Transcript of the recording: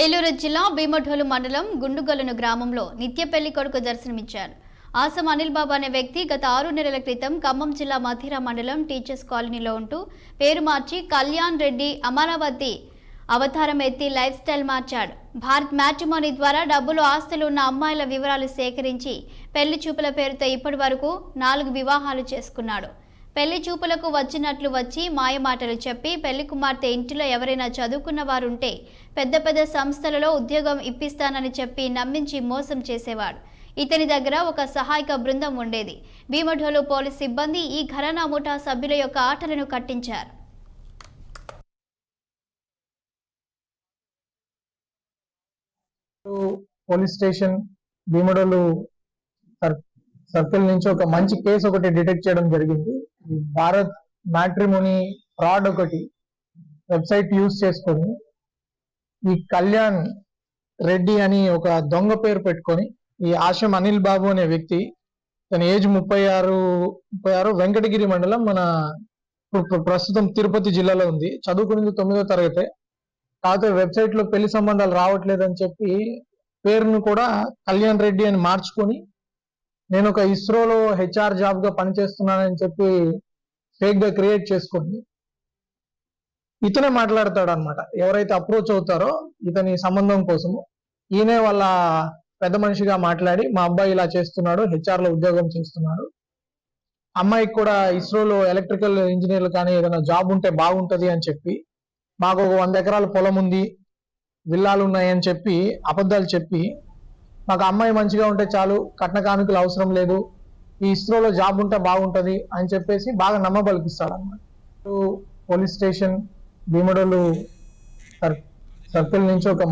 ఏలూరు జిల్లా భీమఢోలు మండలం గుండుగొలను గ్రామంలో నిత్య పెళ్లి కొడుకు దర్శనమిచ్చారు. ఆసం అనిల్ బాబు అనే వ్యక్తి గత 6 నెలల క్రితం ఖమ్మం జిల్లా మధిర మండలం టీచర్స్ కాలనీలో ఉంటూ పేరు మార్చి కళ్యాణ్ రెడ్డి అమరావతి అవతారం ఎత్తి లైఫ్ స్టైల్ మార్చాడు. భారత్ మ్యాట్రిమోనీ ద్వారా డబ్బులు ఆస్తులు ఉన్న అమ్మాయిల వివరాలు సేకరించి పెళ్లి చూపుల పేరుతో ఇప్పటి వరకు 4 వివాహాలు చేసుకున్నాడు. పెళ్లి చూపులకు వచ్చినట్లు వచ్చి మాయమాటలు చెప్పి పెళ్లి కుమార్తె ఇంటిలో ఎవరైనా చదువుకున్న వారుంటే పెద్ద పెద్ద సంస్థలలో ఉద్యోగం ఇప్పిస్తానని చెప్పి నమ్మించి మోసం చేసేవాడు. ఇతని దగ్గర ఒక సహాయక బృందం ఉండేది. భీమఢోలు పోలీస్ సిబ్బంది ఈ ఘరానా ముఠా సభ్యుల యొక్క ఆటలను కట్టించారు. పోలీస్ స్టేషన్ భీమఢోలు సర్కిల్ నుంచి ఒక మంచి కేసు ఒకటి డిటెక్ట్ చేయడం జరిగింది. భారత్ మ్యాట్రిమోనీ ఫ్రాడ్ ఒకటి వెబ్సైట్ యూజ్ చేసుకొని ఈ కళ్యాణ్ రెడ్డి అని ఒక దొంగ పేరు పెట్టుకొని ఈ ఆశం అనిల్ బాబు అనే వ్యక్తి, తన ఏజ్ 36 వెంకటగిరి మండలం, మన ప్రస్తుతం తిరుపతి జిల్లాలో ఉంది. చదువుకునేది 9వ తరగతి. కాకపోతే వెబ్సైట్ లో పెళ్లి సంబంధాలు రావట్లేదని చెప్పి పేరును కూడా కళ్యాణ్ రెడ్డి అని మార్చుకొని నేను ఒక ఇస్రోలో హెచ్ఆర్ జాబ్ గా పనిచేస్తున్నానని చెప్పి ఫేక్ గా క్రియేట్ చేసుకొని ఇతనే మాట్లాడతాడు అనమాట. ఎవరైతే అప్రోచ్ అవుతారో ఇతని సంబంధం కోసము ఈయనే వాళ్ళ పెద్ద మనిషిగా మాట్లాడి మా అబ్బాయి ఇలా చేస్తున్నాడు, హెచ్ఆర్ లో ఉద్యోగం చేస్తున్నాడు, అమ్మాయికి కూడా ఇస్రోలో ఎలక్ట్రికల్ ఇంజనీర్లు కానీ ఏదైనా జాబ్ ఉంటే బాగుంటది అని చెప్పి, మాకు ఒక 100 ఎకరాల పొలం ఉంది, విల్లాలు ఉన్నాయని చెప్పి అబద్ధాలు చెప్పి, మాకు అమ్మాయి మంచిగా ఉంటే చాలు, కట్న కానుకలు అవసరం లేదు, ఈ ఇస్రోలో జాబ్ ఉంటే బాగుంటది అని చెప్పేసి బాగా నమ్మబలికిస్తాడు అన్నమాట. పోలీస్ స్టేషన్ భీమఢోలు సర్కిల్ నుంచి ఒక